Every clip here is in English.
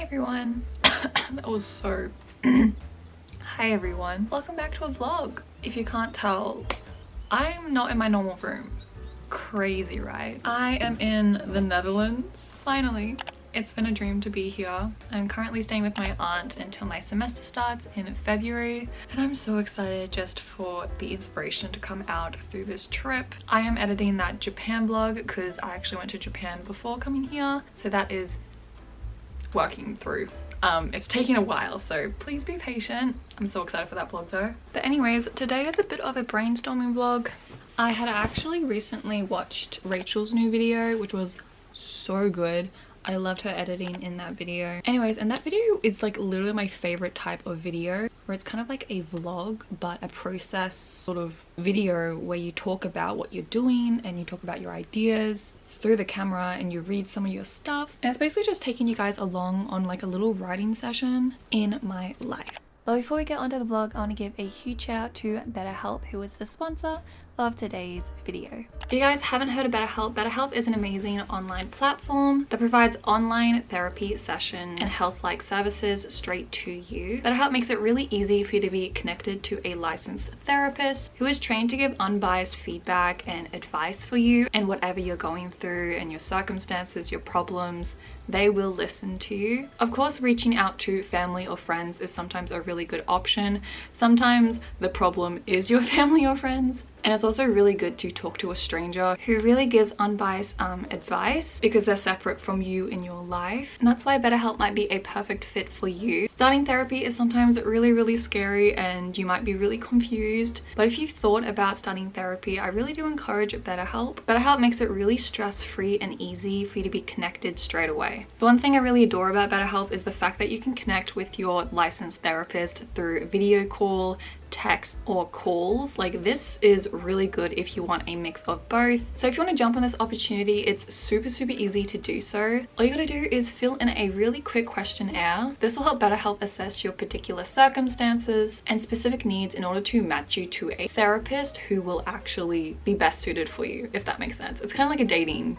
everyone. That was so hi everyone, welcome back to a vlog. If you can't tell, I'm not in my normal room. Crazy, right? I am in the Netherlands, finally. It's been a dream to be here. I'm currently staying with my aunt until my semester starts in February, and I'm so excited just for the inspiration to come out through this trip. I am editing that Japan vlog because I actually went to Japan before coming here, so that is working through. It's taking a while, so please be patient. I'm so excited for that vlog though. But anyways, today is a bit of a brainstorming vlog. I had actually recently watched Rachel's new video, which was so good. I loved her editing in that video. Anyways, and that video is like literally my favorite type of video, where it's kind of like a vlog but a process sort of video where you talk about what you're doing and you talk about your ideas through the camera and you read some of your stuff, and it's basically just taking you guys along on like a little writing session in my life. But before we get onto the vlog, I want to give a huge shout out to BetterHelp, who is the sponsor of today's video. If you guys haven't heard of BetterHelp, BetterHelp is an amazing online platform that provides online therapy sessions and health-like services straight to you. BetterHelp makes it really easy for you to be connected to a licensed therapist who is trained to give unbiased feedback and advice for you and whatever you're going through and your circumstances, your problems. They will listen to you. Of course, reaching out to family or friends is sometimes a really good option. Sometimes the problem is your family or friends. And it's also really good to talk to a stranger who really gives unbiased advice because they're separate from you in your life. And that's why BetterHelp might be a perfect fit for you. Starting therapy is sometimes really scary and you might be really confused. But if you've thought about starting therapy, I really do encourage BetterHelp. BetterHelp makes it really stress-free and easy for you to be connected straight away. The one thing I really adore about BetterHelp is the fact that you can connect with your licensed therapist through video call, text, or calls. Like, this is really good if you want a mix of both. So if you want to jump on this opportunity, it's super easy to do so. All you gotta do is fill in a really quick questionnaire. This will help BetterHelp assess your particular circumstances and specific needs in order to match you to a therapist who will actually be best suited for you, if that makes sense. It's kind of like a dating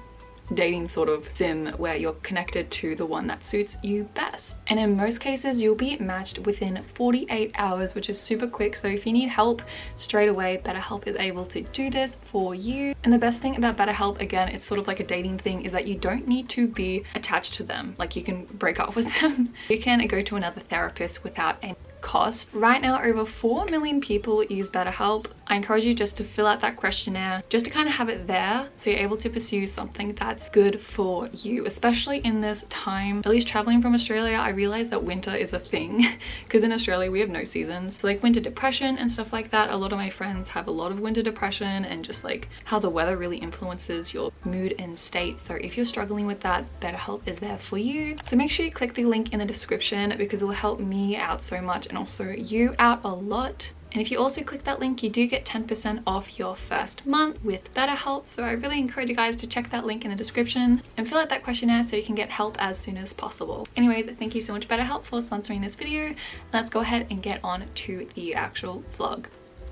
sort of sim where you're connected to the one that suits you best. And in most cases, you'll be matched within 48 hours, which is super quick. So if you need help straight away, BetterHelp is able to do this for you. And the best thing about BetterHelp, again, it's sort of like a dating thing, is that you don't need to be attached to them. Like, you can break up with them. You can go to another therapist without any cost. Right now, over 4 million people use BetterHelp. I encourage you just to fill out that questionnaire just to kind of have it there so you're able to pursue something that's good for you, especially in this time. At least traveling from Australia, I realized that winter is a thing because in Australia we have no seasons. So like winter depression and stuff like that, a lot of my friends have a lot of winter depression and just like how the weather really influences your mood and state. So if you're struggling with that, BetterHelp is there for you. So make sure you click the link in the description because it will help me out so much and also you out a lot. And if you also click that link, you do get 10% off your first month with BetterHelp. So I really encourage you guys to check that link in the description and fill out that questionnaire so you can get help as soon as possible. Anyways, thank you so much BetterHelp for sponsoring this video. Let's go ahead and get on to the actual vlog.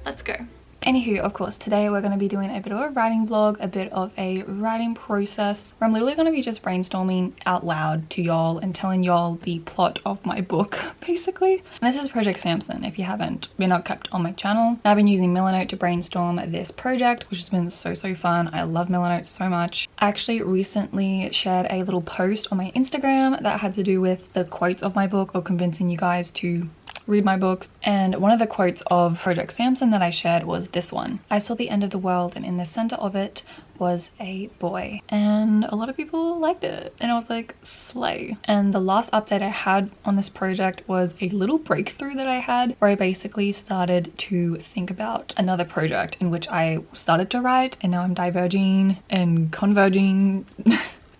Let's go. Anywho, of course, today we're going to be doing a bit of a writing vlog, a bit of a writing process, where I'm literally going to be just brainstorming out loud to y'all and telling y'all the plot of my book, basically. And this is Project Samson, if you haven't been up kept on my channel. And I've been using Milanote to brainstorm this project, which has been so fun. I love Milanote so much. I actually recently shared a little post on my Instagram that had to do with the quotes of my book, or convincing you guys to read my books, and one of the quotes of Project Samson that I shared was this one: "I saw the end of the world and in the center of it was a boy." And a lot of people liked it and I was like, slay. And the last update I had on this project was a little breakthrough that I had where I basically started to think about another project in which I started to write, and now I'm diverging and converging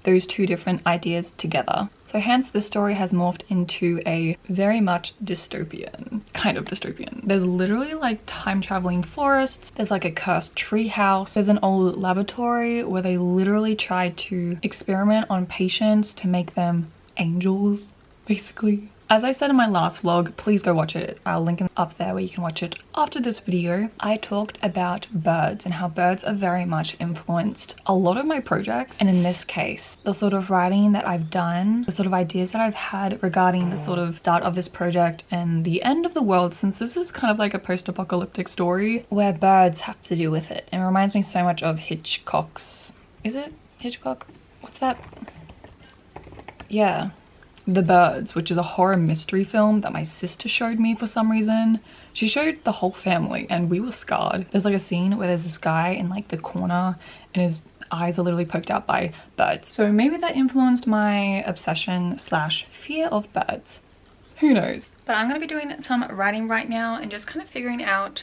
those two different ideas together. So hence the story has morphed into a very much dystopian, kind of dystopian. There's literally like time traveling forests, there's like a cursed tree house, there's an old laboratory where they literally tried to experiment on patients to make them angels, basically. As I said in my last vlog, please go watch it. I'll link it up there where you can watch it after this video. I talked about birds and how birds are very much influenced a lot of my projects. And in this case, the sort of writing that I've done, the sort of ideas that I've had regarding the sort of start of this project and the end of the world, since this is kind of like a post-apocalyptic story where birds have to do with it. And it reminds me so much of Hitchcock's, is it Hitchcock? What's that? Yeah. The Birds, which is a horror mystery film that my sister showed me for some reason. She showed the whole family and we were scarred. There's like a scene where there's this guy in like the corner and his eyes are literally poked out by birds. So maybe that influenced my obsession slash fear of birds. Who knows? But I'm gonna be doing some writing right now and just kind of figuring out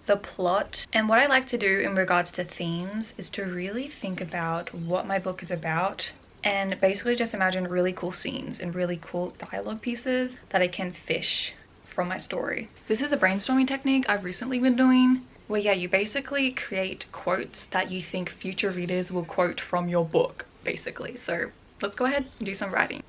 the plot. And what I like to do in regards to themes is to really think about what my book is about and basically just imagine really cool scenes and really cool dialogue pieces that I can fish from my story. This is a brainstorming technique I've recently been doing where, yeah, you basically create quotes that you think future readers will quote from your book, basically. So let's go ahead and do some writing.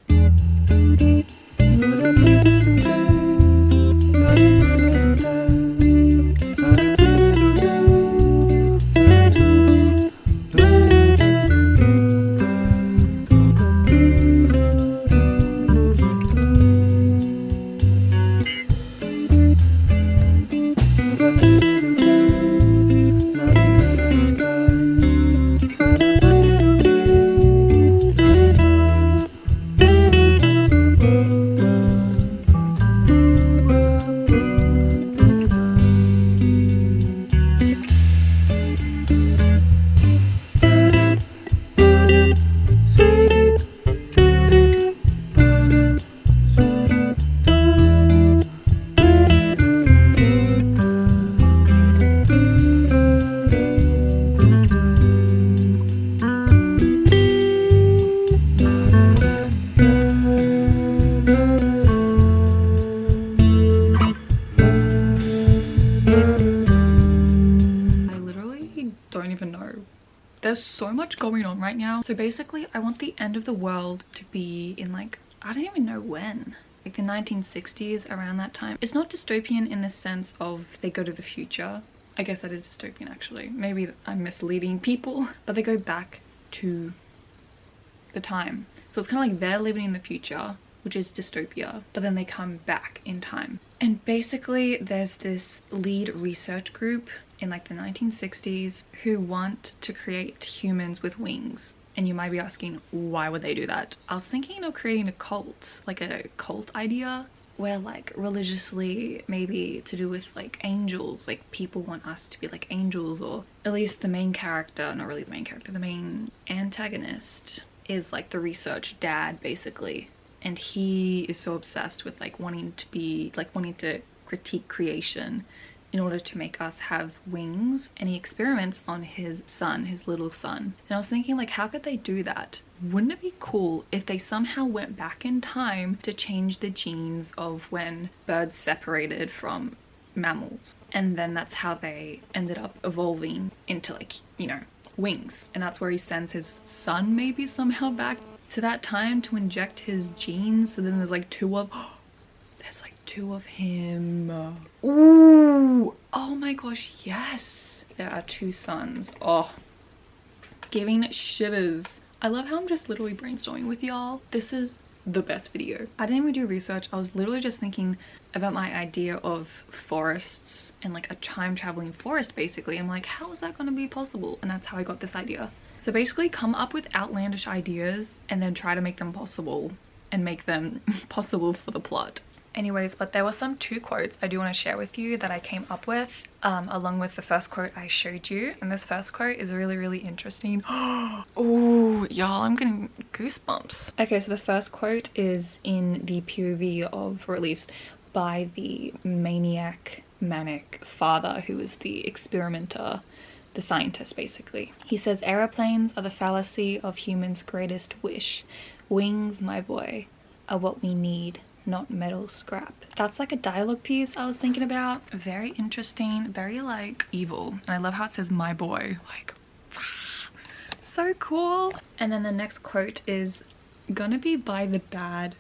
There's so much going on right now. So basically I want the end of the world to be in like, I don't even know when, like the 1960s, around that time. It's not dystopian in the sense of they go to the future. I guess that is dystopian actually. Maybe I'm misleading people, but they go back to the time. So it's kind of like they're living in the future, which is dystopia, but then they come back in time. And basically there's this lead research group in like the 1960s who want to create humans with wings. And you might be asking, why would they do that? I was thinking of creating a cult, like a cult idea where like religiously, maybe to do with like angels, like people want us to be like angels, or at least the main character, not really the main character, the main antagonist is like the research dad basically. And he is so obsessed with like wanting to critique creation in order to make us have wings, and he experiments on his son, his little son. And I was thinking, like, how could they do that? Wouldn't it be cool if they somehow went back in time to change the genes of when birds separated from mammals, and then that's how they ended up evolving into, like, you know, wings. And that's where he sends his son maybe somehow back to that time to inject his genes. So then there's like two of him. Ooh, oh my gosh, yes, there are two sons. Oh, giving shivers. I love how I'm just literally brainstorming with y'all. This is the best video. I didn't even do research. I was literally just thinking about my idea of forests and like a time traveling forest basically. I'm like, how is that going to be possible? And that's how I got this idea. So basically come up with outlandish ideas and then try to make them possible and make them possible for the plot. Anyways, but there were some two quotes I do want to share with you that I came up with along with the first quote I showed you. And this first quote is really interesting. Oh, y'all, I'm getting goosebumps. Okay, so the first quote is in the POV of, or at least by the maniac father who is the experimenter, the scientist basically. He says, "Aeroplanes are the fallacy of humans' greatest wish. Wings, my boy, are what we need, not metal scrap." That's like a dialogue piece I was thinking about. Very interesting, very like evil. And I love how it says my boy, like so cool. And then the next quote is gonna be by the bad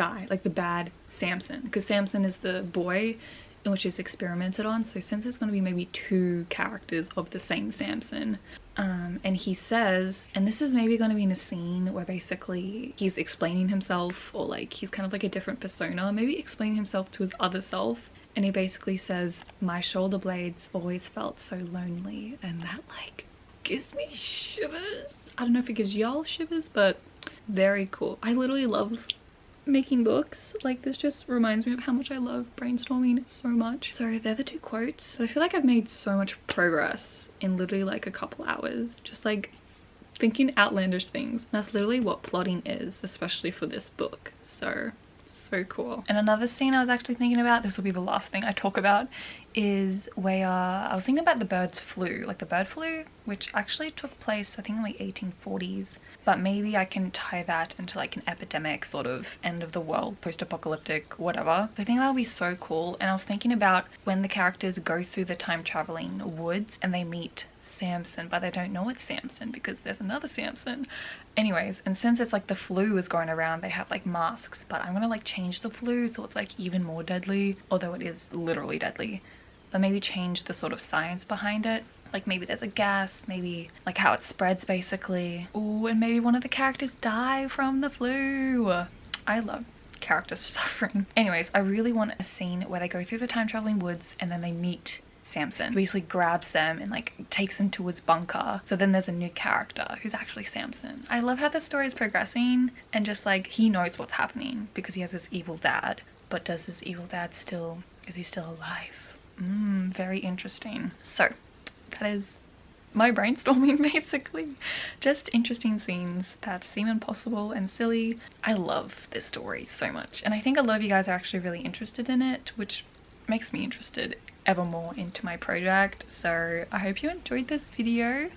guy, like the bad Samson, because Samson is the boy in which is experimented on. So since it's going to be maybe 2 characters of the same Samson, and he says, and this is maybe going to be in a scene where basically he's explaining himself, or like he's kind of like a different persona, maybe explaining himself to his other self, and he basically says, my shoulder blades always felt so lonely, and that like gives me shivers. I don't know if it gives y'all shivers, but very cool. I literally love making books. Like, this just reminds me of how much I love brainstorming so much. So they're the 2 quotes. I feel like I've made so much progress in literally like a couple hours, just like thinking outlandish things. That's literally what plotting is, especially for this book. So cool. And another scene I was actually thinking about, this will be the last thing I talk about, is where I was thinking about the bird's flu, like the bird flu, which actually took place I think in like 1840s, but maybe I can tie that into like an epidemic, sort of end of the world, post-apocalyptic, whatever. So I think that would be so cool. And I was thinking about when the characters go through the time traveling woods and they meet Samson, but they don't know it's Samson because there's another Samson. Anyways, and since it's like the flu is going around, they have like masks, but I'm gonna like change the flu so it's like even more deadly, although it is literally deadly, but maybe change the sort of science behind it. Like maybe there's a gas, maybe like how it spreads basically. Oh, and maybe one of the characters die from the flu. I love characters suffering. Anyways, I really want a scene where they go through the time traveling woods and then they meet Samson, who basically grabs them and like takes them to his bunker. So then there's a new character who's actually Samson. I love how the story is progressing, and just like he knows what's happening because he has this evil dad, but does this evil dad still, is he still alive? Very interesting. So that is my brainstorming basically. Just interesting scenes that seem impossible and silly. I love this story so much, and I think a lot of you guys are actually really interested in it, which makes me interested ever more into my project. So I hope you enjoyed this video.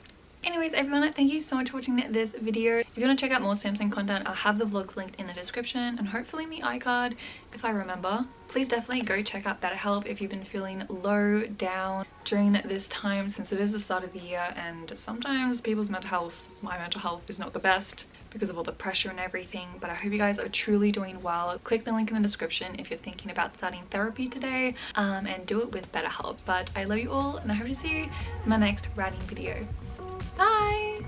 Anyways everyone, thank you so much for watching this video. If you want to check out more Samson content, I'll have the vlogs linked in the description and hopefully in the iCard if I remember. Please definitely go check out BetterHelp if you've been feeling low down during this time, since it is the start of the year and sometimes people's mental health, my mental health, is not the best because of all the pressure and everything. But I hope you guys are truly doing well. Click the link in the description if you're thinking about starting therapy today, and do it with BetterHelp. But I love you all, and I hope to see you in my next writing video. Bye!